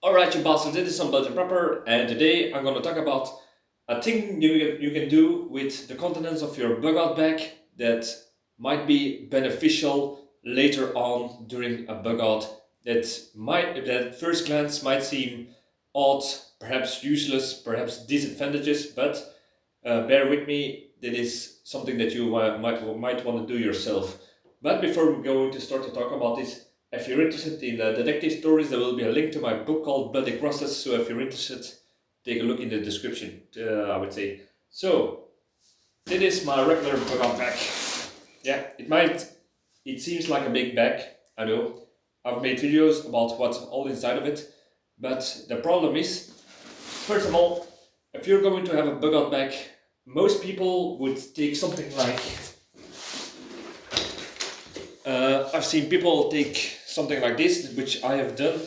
Alright, you bastards, this is Some-Belgian-prepper, and today I'm going to talk about a thing you can do with the contents of your bug out bag that might be beneficial later on during a bug out that at first glance might seem odd, perhaps useless, perhaps disadvantageous, but bear with me, that is something that you might want to do yourself. But before we go to start to talk about this, if you're interested in detective stories, there will be a link to my book called Bloody Crosses. So if you're interested, take a look in the description, I would say. So, this is my regular bug bag. Yeah, it seems like a big bag, I know. I've made videos about what's all inside of it. But the problem is, first of all, if you're going to have a bug out bag, most people would take something like I've seen people take something like this, which I have done.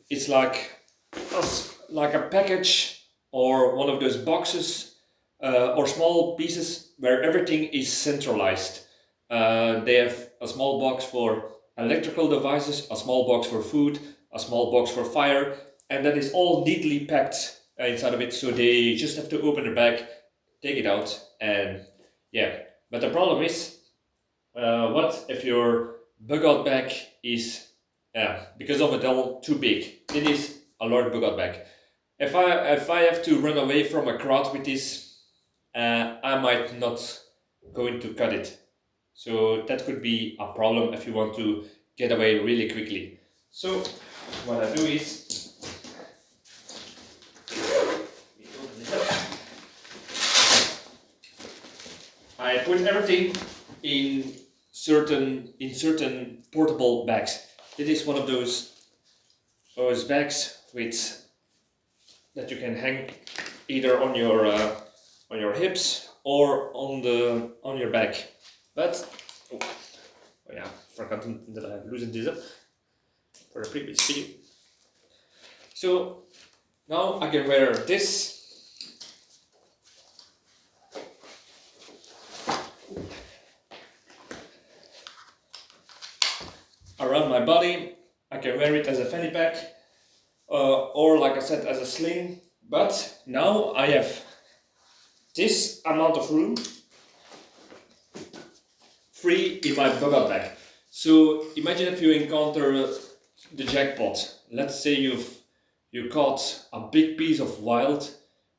It's like a package or one of those boxes or small pieces where everything is centralized. They have a small box for electrical devices, a small box for food, a small box for fire, and that is all neatly packed inside of it. So they just have to open the bag, take it out, and yeah. But the problem is, what if your bug out bag is, because of it all, too big? It is a large bug out bag. If I have to run away from a crowd with this, I might not going to cut it. So that could be a problem if you want to get away really quickly. So what I do is, I put everything in certain portable bags. It is one of those bags with that you can hang either on your hips or on your back. But oh yeah, forgotten that I have loosened this up for the previous video. So now I can wear this around my body. I can wear it as a fanny pack or, like I said, as a sling. But now I have this amount of room free in my bug out bag. So imagine if you encounter the jackpot. Let's say you caught a big piece of wild.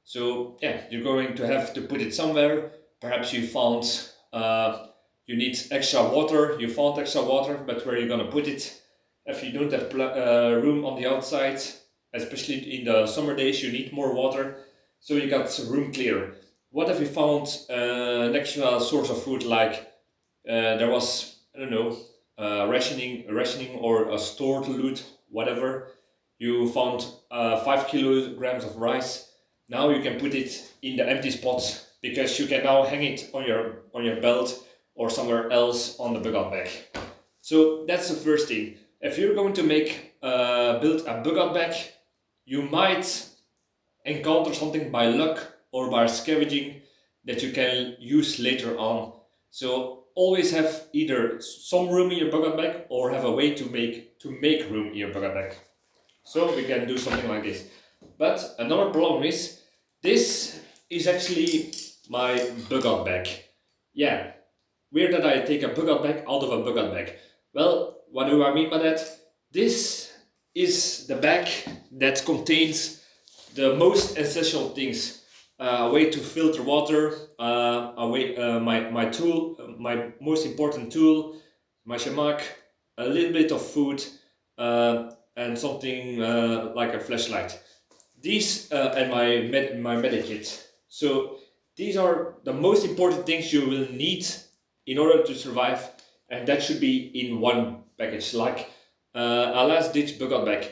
So yeah, you're going to have to put it somewhere. Perhaps you found you need extra water. You found extra water, but where are you gonna put it? If you don't have room on the outside, especially in the summer days, you need more water. So you got room clear. What if you found an extra source of food, like there was, I don't know, rationing or a stored loot, whatever. You found 5 kilograms of rice. Now you can put it in the empty spot because you can now hang it on your belt or somewhere else on the bug out bag. So that's the first thing. If you're going to build a bug out bag, you might encounter something by luck or by scavenging that you can use later on. So always have either some room in your bug out bag or have a way to make room in your bug out bag. So we can do something like this. But another problem is, this is actually my bug out bag. Yeah, weird that I take a bug out bag out of a bug out bag. Well, what do I mean by that? This is the bag that contains the most essential things. A way to filter water, my tool, my most important tool, my shamak, a little bit of food, and something like a flashlight. These and my medikit. So these are the most important things you will need in order to survive, and that should be in one package, like a last ditch bug out bag.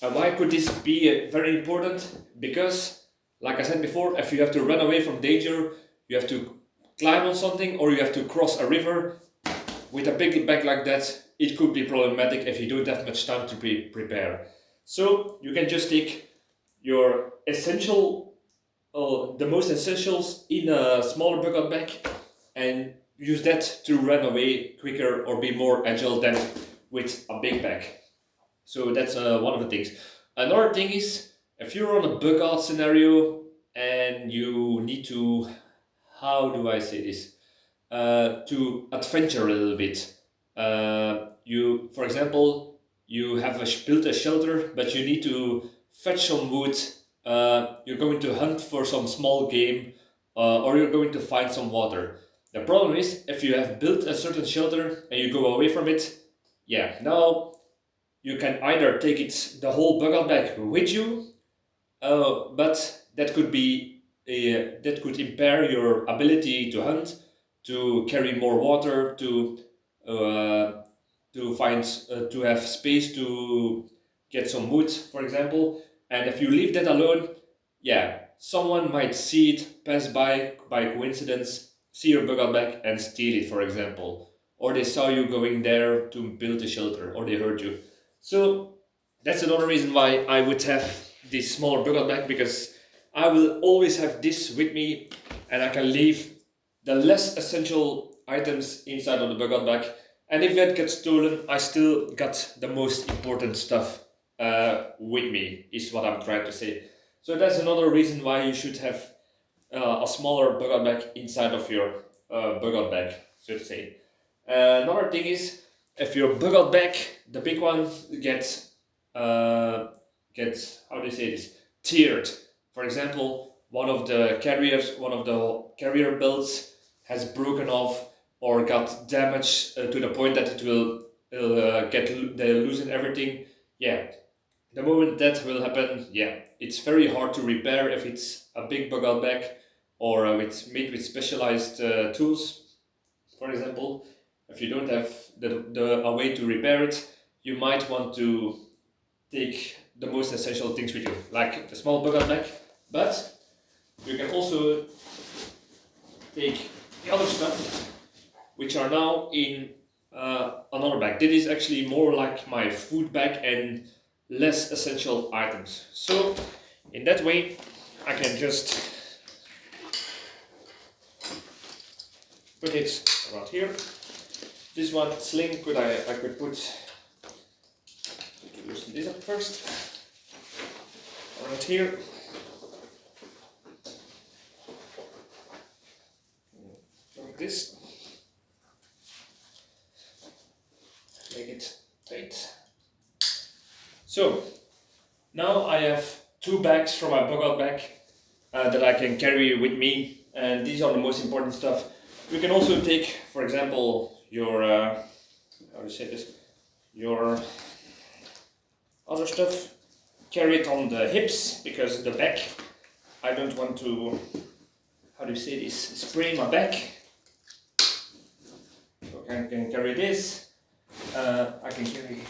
And why could this be very important? Because, like I said before, if you have to run away from danger, you have to climb on something or you have to cross a river, with a big bag like that, it could be problematic if you don't have much time to prepare. So you can just take your the most essentials in a smaller bug out bag and use that to run away quicker or be more agile than with a big bag. So that's one of the things. Another thing is, if you're on a bug out scenario and you need to, how do I say this, to adventure a little bit. You, for example, you have built a shelter, but you need to fetch some wood. You're going to hunt for some small game, or you're going to find some water. The problem is, if you have built a certain shelter and you go away from it, yeah, now you can either take it the whole bug bag with you, but that could be that could impair your ability to hunt, to carry more water, uh, to find to have space to get some wood, for example. And if you leave that alone, yeah, someone might see it, pass by coincidence, see your bug bag and steal it, for example, or they saw you going there to build a shelter, or they heard you. So that's another reason why I would have this smaller bug bag, because I will always have this with me, and I can leave the less essential items inside of the bug bag. And if that gets stolen, I still got the most important stuff with me, is what I'm trying to say. So that's another reason why you should have a smaller bug bag inside of your bug bag, so to say. Another thing is, if your bug bag, the big one, gets how do you say this, teared. For example, one of the carrier belts has broken off or got damaged to the point that it will they'll loosen everything. Yeah, the moment that will happen, yeah, it's very hard to repair if it's a big bug bag, or it's made with specialized tools. For example, if you don't have a way to repair it, you might want to take the most essential things with you, like the small bug bag, but you can also take the other stuff, which are now in another bag. This is actually more like my food bag and less essential items. So in that way, I can just put it around here. This one sling I could put, loosen this up first, around here. Like this. Make it tight. So now I have two bags from my bug bag that I can carry with me, and these are the most important stuff. You can also take, for example, your how do you say this, your other stuff, carry it on the hips, because the back, I don't want to, how do you say this, spray my back. So I can carry this. I can carry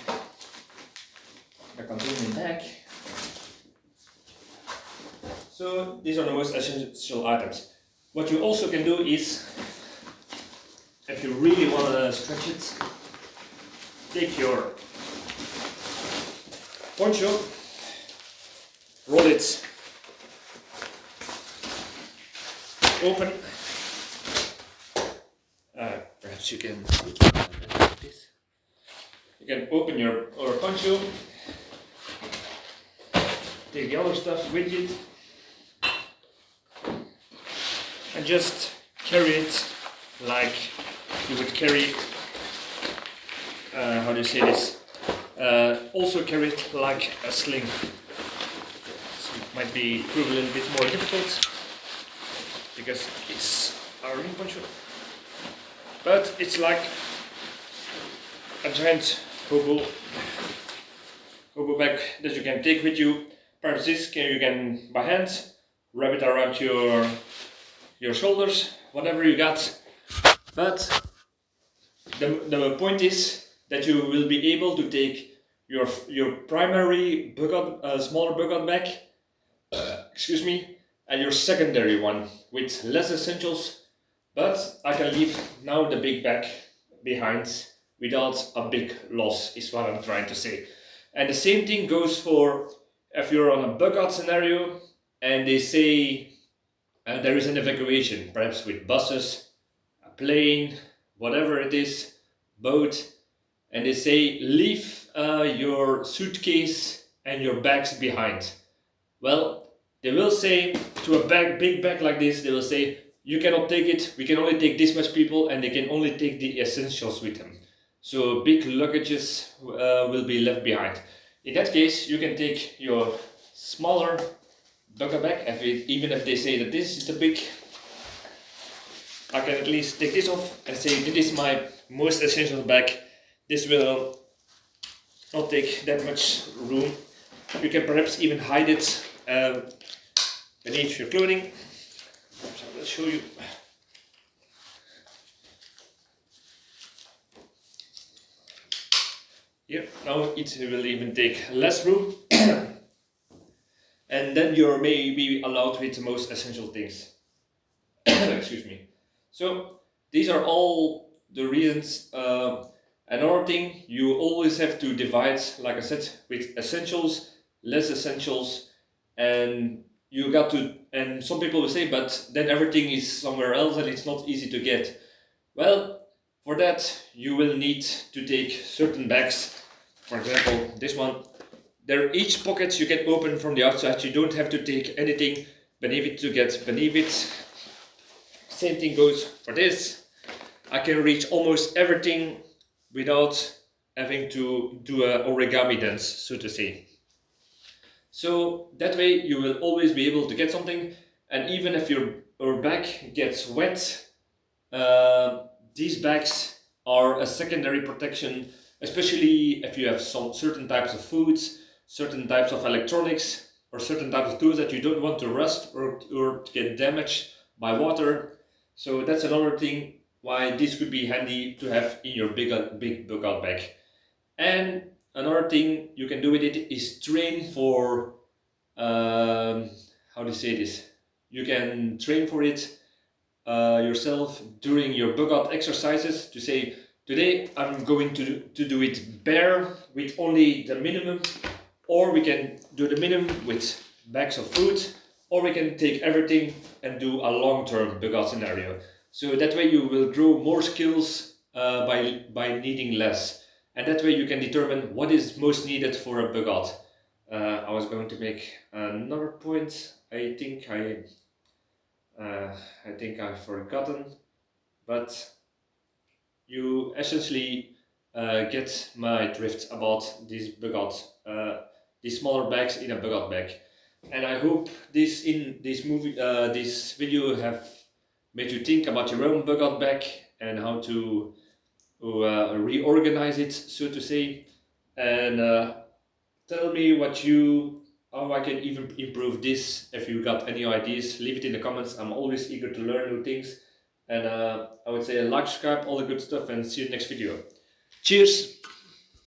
the container back. So these are the most essential items. What you also can do is, if you really want to stretch it, take your poncho, roll it open. Perhaps you can like this. You can open your poncho, take the other stuff with you, and just carry it like you would carry, how do you say this? Also carry it like a sling. So it might prove a little bit more difficult because it's a ring poncho, but it's like a giant hobo bag that you can take with you. Perhaps this you can by hand wrap it around your shoulders, whatever you got. But the point is that you will be able to take your primary smaller bug bag, excuse me, and your secondary one with less essentials. But I can leave now the big bag behind without a big loss, is what I'm trying to say. And the same thing goes for if you're on a bug out scenario and they say there is an evacuation, perhaps with buses, a plane, whatever it is, boat, and they say leave your suitcase and your bags behind. Well, they will say to a big bag like this, they will say, you cannot take it, we can only take this much people, and they can only take the essentials with them. So big luggages will be left behind. In that case, you can take your smaller bucket bag, even if they say that this is the big, I can at least take this off and say this is my most essential bag. This will not take that much room. You can perhaps even hide it beneath your clothing. So I will show you. Here, now it will even take less room. And then you're maybe allowed with the most essential things. Excuse me. So these are all the reasons. Another thing, you always have to divide, like I said, with essentials, less essentials, and you got to, and some people will say, but then everything is somewhere else and it's not easy to get. Well, for that you will need to take certain bags. For example, this one. There are each pockets you can open from the outside. You don't have to take anything beneath it to get beneath it. Same thing goes for this. I can reach almost everything without having to do an origami dance, so to say. So that way you will always be able to get something, and even if your bag gets wet, these bags are a secondary protection, especially if you have some certain types of foods, certain types of electronics, or certain types of tools that you don't want to rust or to get damaged by water. So that's another thing why this could be handy to have in your big bugout bag. And another thing you can do with it is train for, how to say this? You can train for it yourself during your bugout exercises to say, today I'm going to do it bare with only the minimum, or we can do the minimum with bags of food, or we can take everything and do a long-term bugout scenario. So that way you will grow more skills by needing less. And that way you can determine what is most needed for a bugout. I was going to make another point. I think I've forgotten, but you essentially get my drift about these bugout, these smaller bags in a bugout bag. And I hope this video have made you think about your own bugout bag and how to reorganize it, so to say, and tell me how I can even improve this. If you got any ideas, leave it in the comments. I'm always eager to learn new things, and I would say like, subscribe, all the good stuff, and see you next video. Cheers!